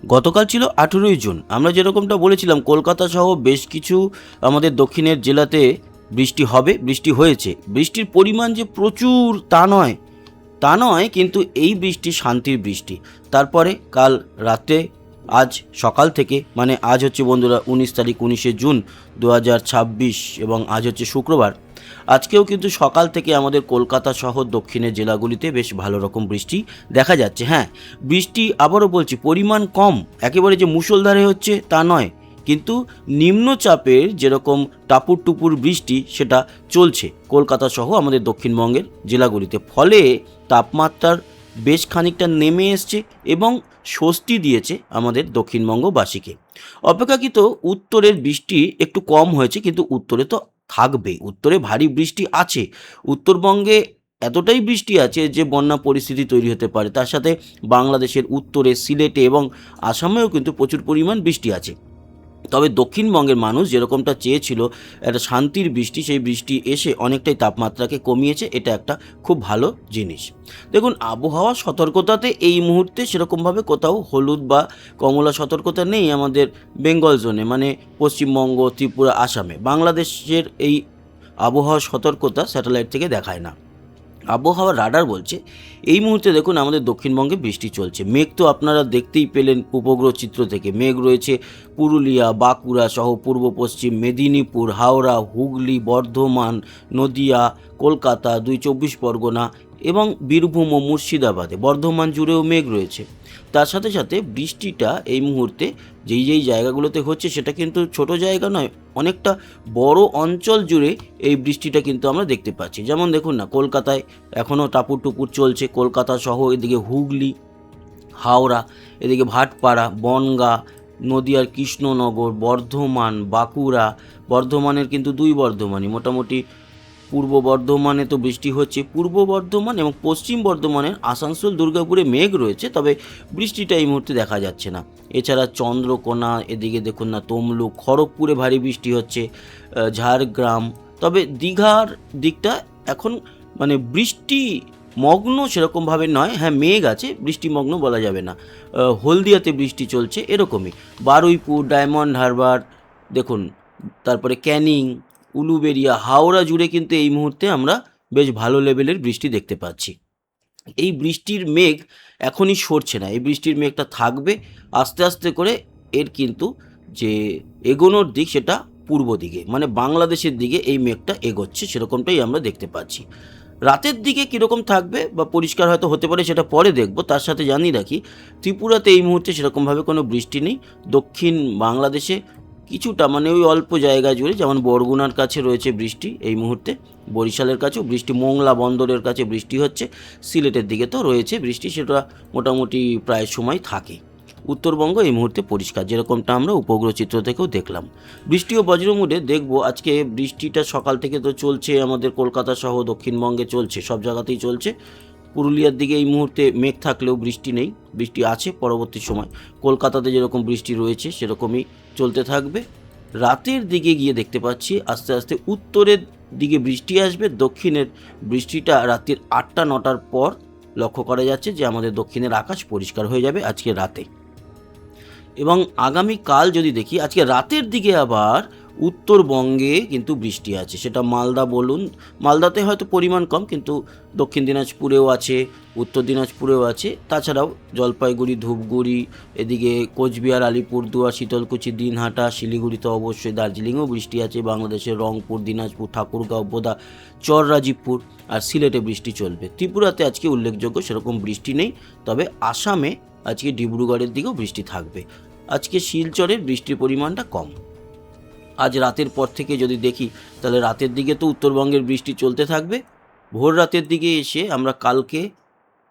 গতকাল ছিল 18ই জুন। আমরা যেরকমটা বলেছিলাম কলকাতা সহ বেশ কিছু আমাদের দক্ষিণের জেলাতে বৃষ্টি হবে, বৃষ্টি হয়েছে। বৃষ্টির পরিমাণ যে প্রচুর তা নয়, কিন্তু এই বৃষ্টি শান্তির বৃষ্টি। তারপরে কাল রাতে, আজ সকাল থেকে, মানে আজ হচ্ছে বন্ধুরা 19 তারিখ, 19শে জুন 2026, এবং আজ হচ্ছে শুক্রবার। আজকেও কিন্তু সকাল থেকে আমাদের কলকাতা সহ দক্ষিণের জেলাগুলিতে বেশ ভালো রকম বৃষ্টি দেখা যাচ্ছে। হ্যাঁ, বৃষ্টি আবারও বলছি পরিমাণ কম, একেবারে যে মুষলধারে হচ্ছে তা নয়, কিন্তু নিম্নচাপের যেরকম টাপুর টুপুর বৃষ্টি সেটা চলছে কলকাতা সহ আমাদের দক্ষিণবঙ্গের জেলাগুলিতে। ফলে তাপমাত্রার বেশ খানিকটা নেমে এসছে এবং স্বস্তি দিয়েছে আমাদের দক্ষিণবঙ্গবাসীকে। অপেক্ষাকৃত উত্তরের বৃষ্টি একটু কম হয়েছে, কিন্তু উত্তরে তো থাকবে, উত্তরে ভারী বৃষ্টি আছে। উত্তরবঙ্গে এতটাই বৃষ্টি আছে যে বন্যা পরিস্থিতি তৈরি হতে পারে। তার সাথে বাংলাদেশের উত্তরে, সিলেটে এবং আসামেও কিন্তু প্রচুর পরিমাণ বৃষ্টি আছে। তবে দক্ষিণবঙ্গের মানুষ যেরকমটা চেয়েছিল একটা শান্তির বৃষ্টি, সেই বৃষ্টি এসে অনেকটাই তাপমাত্রাকে কমিয়েছে। এটা একটা খুব ভালো জিনিস। দেখুন, আবহাওয়া সতর্কতাতে এই মুহূর্তে সেরকমভাবে কোথাও হলুদ বা কমলা সতর্কতা নেই আমাদের বেঙ্গল জোনে, মানে পশ্চিমবঙ্গ, ত্রিপুরা, আসামে। বাংলাদেশের এই আবহাওয়া সতর্কতা স্যাটেলাইট থেকে দেখায় না। আবহাওয়ার রাডার বলছে এই মুহূর্তে দেখুন আমাদের দক্ষিণবঙ্গে বৃষ্টি চলছে। মেঘ তো আপনারা দেখতেই পেলেন উপগ্রহ চিত্র থেকে। মেঘ রয়েছে পুরুলিয়া, বাঁকুড়া সহ পূর্ব পশ্চিম মেদিনীপুর, হাওড়া, হুগলি, বর্ধমান, নদিয়া, কলকাতা, 2 চব্বিশ পরগনা এবং বীরভূম ও মুর্শিদাবাদে, বর্ধমান জুড়েও মেঘ রয়েছে। তার সাথে সাথে বৃষ্টিটা এই মুহূর্তে যেই জায়গাগুলোতে হচ্ছে সেটা কিন্তু ছোট জায়গা নয়, অনেকটা বড় অঞ্চল জুড়ে এই বৃষ্টিটা কিন্তু আমরা দেখতে পাচ্ছি। যেমন দেখুন না, কলকাতায় এখনও টাপুর টুপুর চলছে। কলকাতা সহ এদিকে হুগলি, হাওড়া, এদিকে ভাটপাড়া, বনগাঁ, নদিয়ার কৃষ্ণনগর, বর্ধমান, বাঁকুড়া, বর্ধমানের কিন্তু 2 বর্ধমানই, মোটামুটি পূর্ব বর্ধমানে তো বৃষ্টি হচ্ছে। পূর্ব বর্ধমান এবং পশ্চিম বর্ধমানের আসানসোল, দুর্গাপুরে মেঘ রয়েছে, তবে বৃষ্টিটা এই মুহূর্তে দেখা যাচ্ছে না। এছাড়া চন্দ্রকোনা, এদিকে দেখুন না তমলুক, খড়গপুরে ভারী বৃষ্টি হচ্ছে, ঝাড়গ্রাম। তবে দীঘার দিকটা এখন মানে বৃষ্টি মগ্ন সেরকমভাবে নয়। হ্যাঁ, মেঘ আছে, বৃষ্টিমগ্ন বলা যাবে না। হলদিয়াতে বৃষ্টি চলছে এরকমই। বারুইপুর, ডায়মন্ড হারবার দেখুন, তারপরে ক্যানিং, উলুবেড়িয়া, হাওড়া জুড়ে কিন্তু এই মুহূর্তে আমরা বেশ ভালো লেভেলের বৃষ্টি দেখতে পাচ্ছি। এই বৃষ্টির মেঘ এখনই সরছে না, এই বৃষ্টির মেঘটা থাকবে আস্তে আস্তে করে। এর কিন্তু যে এগোনোর দিক সেটা পূর্ব দিকে, মানে বাংলাদেশের দিকে এই মেঘটা এগোচ্ছে, সেরকমটাই আমরা দেখতে পাচ্ছি। রাতের দিকে কীরকম থাকবে বা পরিষ্কার হয়তো হতে পারে সেটা পরে দেখব। তার সাথে জানিয়ে রাখি ত্রিপুরাতে এই মুহূর্তে সেরকমভাবে কোনো বৃষ্টি নেই। দক্ষিণ বাংলাদেশে কিছুটা, মানে ওই অল্প জায়গা জুড়ে, যেমন বরগুনার কাছে রয়েছে বৃষ্টি এই মুহূর্তে, বরিশালের কাছেও বৃষ্টি, মোংলা বন্দরের কাছে বৃষ্টি হচ্ছে, সিলেটের দিকে তো রয়েছে বৃষ্টি, সেটা মোটামুটি প্রায় সময় থাকে। উত্তরবঙ্গ এই মুহূর্তে পরিষ্কার, যেরকমটা আমরা উপগ্রহ চিত্র থেকেও দেখলাম। বৃষ্টি ও বজ্রমুডে দেখব আজকে বৃষ্টিটা সকাল থেকে তো চলছে আমাদের কলকাতা সহ দক্ষিণবঙ্গে চলছে, সব জায়গাতেই চলছে। পুরুলিয়ার দিকে এই মুহূর্তে মেঘ থাকলেও বৃষ্টি নেই, বৃষ্টি আছে পরবর্তী সময়। কলকাতাতে যেরকম বৃষ্টি রয়েছে সেরকমই চলতে থাকবে। রাতের দিকে গিয়ে দেখতে পাচ্ছি আস্তে আস্তে উত্তরের দিকে বৃষ্টি আসবে। দক্ষিণের বৃষ্টিটা রাত্রির 8টা-9টার পর লক্ষ্য করা যাচ্ছে যে আমাদের দক্ষিণের আকাশ পরিষ্কার হয়ে যাবে আজকে রাতে। এবং আগামীকাল যদি দেখি, আজকে রাতের দিকে আবার উত্তরবঙ্গে কিন্তু বৃষ্টি আছে। সেটা মালদা বলুন, মালদাতে হয়তো পরিমাণ কম, কিন্তু দক্ষিণ দিনাজপুরেও আছে, উত্তর দিনাজপুরেও আছে। তাছাড়াও জলপাইগুড়ি, ধূপগুড়ি, এদিকে কোচবিহার, আলিপুরদুয়ার, শীতলকুচি, দিনহাটা, শিলিগুড়িতে অবশ্যই, দার্জিলিংয়েও বৃষ্টি আছে। বাংলাদেশের রংপুর, দিনাজপুর, ঠাকুরগাঁও, বোদা, চররাজীবপুর আর সিলেটে বৃষ্টি চলবে। ত্রিপুরাতে আজকে উল্লেখযোগ্য সেরকম বৃষ্টি নেই, তবে আসামে আজকে ডিব্রুগড়ের দিকেও বৃষ্টি থাকবে। আজকে শিলচরের বৃষ্টির পরিমাণটা কম। আজ রাতের পর থেকে যদি দেখি, তাহলে রাতের দিকে তো উত্তরবঙ্গের বৃষ্টি চলতে থাকবে। ভোর রাতের দিকে এসে আমরা কালকে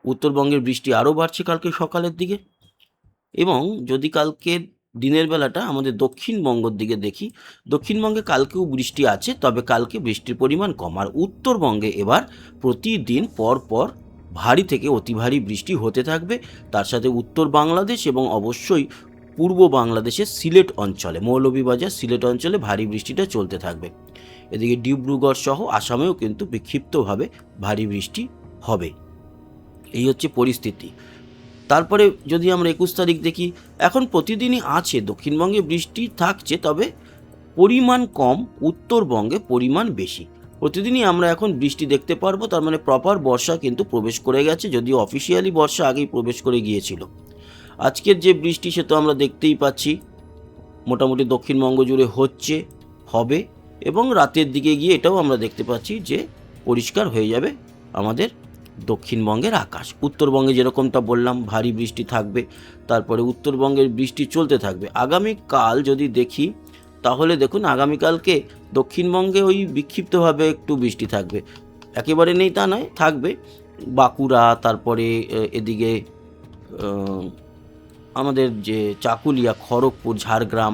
উত্তরবঙ্গের বৃষ্টি আরও বাড়ছে কালকে সকালের দিকে। এবং যদি কালকে দিনের বেলাটা আমাদের দক্ষিণবঙ্গের দিকে দেখি, দক্ষিণবঙ্গে কালকেও বৃষ্টি আছে, তবে কালকে বৃষ্টির পরিমাণ কম। আর উত্তরবঙ্গে এবার প্রতিদিন পর পর ভারী থেকে অতি ভারী বৃষ্টি হতে থাকবে। তার সাথে উত্তর বাংলাদেশ এবং অবশ্যই পূর্ব বাংলাদেশের সিলেট অঞ্চলে, মৌলভীবাজার, সিলেট অঞ্চলে ভারী বৃষ্টিটা চলতে থাকবে। এদিকে ডিব্রুগড় সহ আসামেও কিন্তু বিক্ষিপ্তভাবে ভারী বৃষ্টি হবে। এই হচ্ছে পরিস্থিতি। তারপরে যদি আমরা 21 তারিখ দেখি, এখন প্রতিদিনই আছে দক্ষিণবঙ্গে বৃষ্টি থাকছে, তবে পরিমাণ কম, উত্তরবঙ্গে পরিমাণ বেশি। প্রতিদিনই আমরা এখন বৃষ্টি দেখতে পারবো, তার মানে প্রপার বর্ষা কিন্তু প্রবেশ করে গেছে, যদিও অফিসিয়ালি বর্ষা আগেই প্রবেশ করে গিয়েছিল। আজকের যে বৃষ্টি সে তো আমরা দেখতেই পাচ্ছি, মোটামুটি দক্ষিণবঙ্গ জুড়ে হচ্ছে, হবে, এবং রাতের দিকে গিয়ে এটাও আমরা দেখতে পাচ্ছি যে পরিষ্কার হয়ে যাবে আমাদের দক্ষিণবঙ্গের আকাশ। উত্তরবঙ্গে যেরকমটা বললাম ভারী বৃষ্টি থাকবে, তারপরে উত্তরবঙ্গের বৃষ্টি চলতে থাকবে। আগামীকাল যদি দেখি তাহলে দেখুন, আগামীকালকে দক্ষিণবঙ্গে ওই বিক্ষিপ্তভাবে একটু বৃষ্টি থাকবে, একেবারে নেই তা নয়, থাকবে। বাঁকুড়া, তারপরে এদিকে আমাদের যে চাকুলিয়া, খড়গপুর, ঝাড়গ্রাম,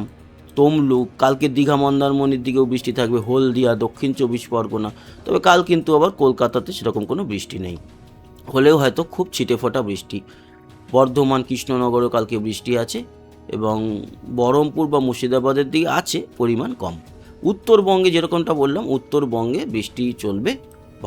তমলুক, কালকে দীঘা মন্দারমণির দিকেও বৃষ্টি থাকবে, হলদিয়া, দক্ষিণ 24 পরগনা। তবে কাল কিন্তু আবার কলকাতাতে সেরকম কোনো বৃষ্টি নেই, হলেও হয়তো খুব ছিটেফোঁটা বৃষ্টি। বর্ধমান, কৃষ্ণনগরও কালকে বৃষ্টি আছে, এবং বহরমপুর বা মুর্শিদাবাদের দিকে আছে, পরিমাণ কম। উত্তরবঙ্গে যেরকমটা বললাম, উত্তরবঙ্গে বৃষ্টি চলবে,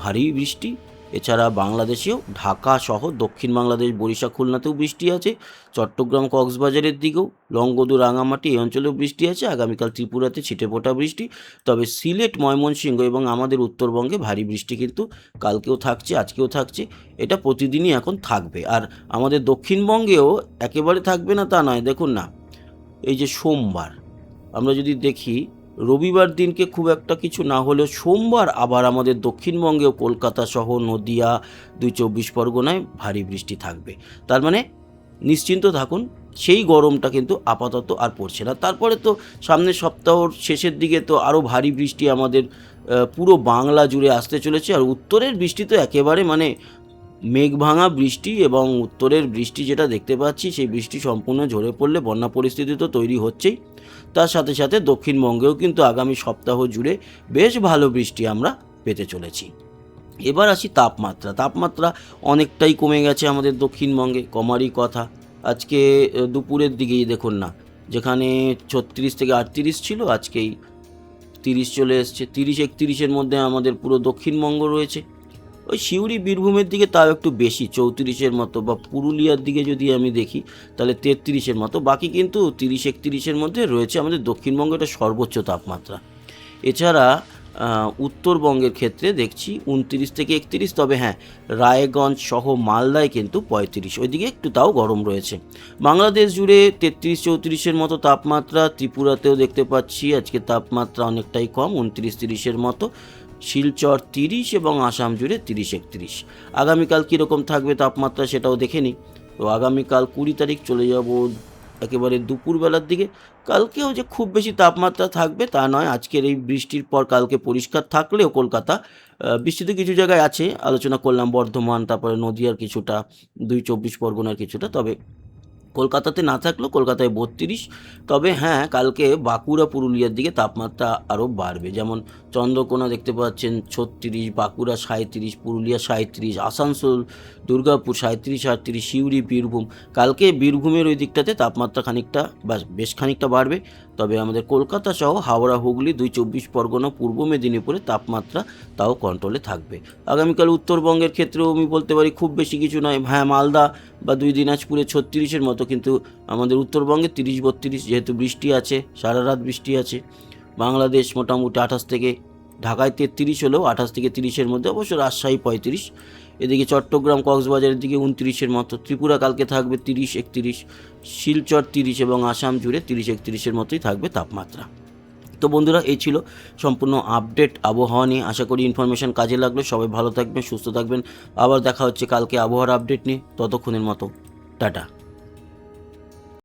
ভারী বৃষ্টি। এছাড়া বাংলাদেশেও ঢাকা সহ দক্ষিণ বাংলাদেশ, বরিশা, খুলনাতেও বৃষ্টি আছে। চট্টগ্রাম, কক্সবাজারের দিকেও, লংগদু, রাঙামাটি এই অঞ্চলেও বৃষ্টি আছে। আগামীকাল ত্রিপুরাতে ছিটেফোঁটা বৃষ্টি। তবে সিলেট, ময়মনসিংহ এবং আমাদের উত্তরবঙ্গে ভারী বৃষ্টি কিন্তু কালকেও থাকছে, আজকেও থাকছে। এটা প্রতিদিনই এখন থাকবে। আর আমাদের দক্ষিণবঙ্গেও একেবারে থাকবে না তা নয়। দেখুন না, এই যে সোমবার আমরা যদি দেখি, রবিবার দিনকে খুব একটা কিছু না হলেও সোমবার আবার আমাদের দক্ষিণবঙ্গেও কলকাতা সহ নদিয়া, 24 পরগনায় ভারী বৃষ্টি থাকবে। তার মানে নিশ্চিন্ত থাকুন, সেই গরমটা কিন্তু আপাতত আর পড়ছে না। তারপরে তো সামনের সপ্তাহর শেষের দিকে তো আরও ভারী বৃষ্টি আমাদের পুরো বাংলা জুড়ে আসতে চলেছে। আর উত্তরের বৃষ্টি তো একেবারে মানে মেঘ ভাঙা বৃষ্টি, এবং উত্তরের বৃষ্টি যেটা দেখতে পাচ্ছি, সেই বৃষ্টি সম্পূর্ণ ঝরে পড়লে বন্যা পরিস্থিতি তো তৈরি হচ্ছেই। তার সাথে সাথে দক্ষিণবঙ্গেও কিন্তু আগামী সপ্তাহ জুড়ে বেশ ভালো বৃষ্টি আমরা পেতে চলেছি। এবার আসি তাপমাত্রা অনেকটাই কমে গেছে আমাদের দক্ষিণবঙ্গে, কমারই কথা। আজকে দুপুরের দিকেই দেখুন না, যেখানে 36 থেকে 38 ছিল, আজকেই 30 চলে এসছে। 30-31-এর মধ্যে আমাদের পুরো দক্ষিণবঙ্গ রয়েছে। ওই সিউড়ি, বীরভূমের দিকে তাও একটু বেশি, 34-এর মতো, বা পুরুলিয়ার দিকে যদি আমি দেখি তাহলে 33-এর মতো। বাকি কিন্তু 30-31-এর মধ্যে রয়েছে আমাদের দক্ষিণবঙ্গে, এটা সর্বোচ্চ তাপমাত্রা। এছাড়া উত্তরবঙ্গের ক্ষেত্রে দেখছি 29 থেকে 31, তবে হ্যাঁ, রায়গঞ্জ সহ মালদায় কিন্তু 35, ওইদিকে একটু তাও গরম রয়েছে। বাংলাদেশ জুড়ে 33-34-এর মতো তাপমাত্রা। ত্রিপুরাতেও দেখতে পাচ্ছি আজকে তাপমাত্রা অনেকটাই কম, 29-30-এর মতো। শিলচর 30 এবং আসাম জুড়ে 30-31। আগামীকাল কীরকম থাকবে তাপমাত্রা সেটাও দেখে নিই। তো আগামীকাল 20 তারিখ চলে যাব একেবারে দুপুরবেলার দিকে। কালকেও যে খুব বেশি তাপমাত্রা থাকবে তা নয়। আজকের এই বৃষ্টির পর কালকে পরিষ্কার থাকলেও কলকাতা বৃষ্টি তো কিছু জায়গায় আছে, আলোচনা করলাম, বর্ধমান, তারপরে নদিয়ার কিছুটা, 24 পরগনার কিছুটা। তবে কলকাতাতে না থাকলেও কলকাতায় 32। তবে হ্যাঁ, কালকে বাঁকুড়া, পুরুলিয়ার দিকে তাপমাত্রা আরও বাড়বে। যেমন চন্দ্রকোনা দেখতে পাচ্ছেন 36, বাঁকুড়া 37, পুরুলিয়া 37, আসানসোল, দুর্গাপুর 37-38, সিউড়ি, বীরভূম। কালকে বীরভূমের ওই দিকটাতে তাপমাত্রা খানিকটা বা বেশ খানিকটা বাড়বে। তবে আমাদের কলকাতা সহ হাওড়া, হুগলি, 24 পরগনা, পূর্ব মেদিনীপুরে তাপমাত্রা তাও কন্ট্রোলে থাকবে। আগামীকাল উত্তরবঙ্গের ক্ষেত্রেও আমি বলতে পারি খুব বেশি কিছু নয়। হ্যাঁ, মালদা বা 2 দিনাজপুরে 36-এর মতো, কিন্তু আমাদের উত্তরবঙ্গে 30-32, যেহেতু বৃষ্টি আছে, সারা রাত বৃষ্টি আছে। বাংলাদেশ মোটামুটি 28 থেকে, ঢাকায় 33 হলেও 28 থেকে 30-এর মধ্যে, অবশ্য রাজশাহী 35। এদিকে চট্টগ্রাম, কক্সবাজারের দিকে 29-এর মতো। ত্রিপুরা কালকে থাকবে 30-31, শিলচর 30 এবং আসাম জুড়ে 30-31-এর মতোই থাকবে তাপমাত্রা। তো বন্ধুরা, এই ছিল সম্পূর্ণ আপডেট আবহাওয়া নিয়ে। আশা করি ইনফরমেশান কাজে লাগলো। সবাই ভালো থাকবেন, সুস্থ থাকবেন। আবার দেখা হচ্ছে কালকে আবহাওয়ার আপডেট নিয়ে। ততক্ষণের মতো টাটা।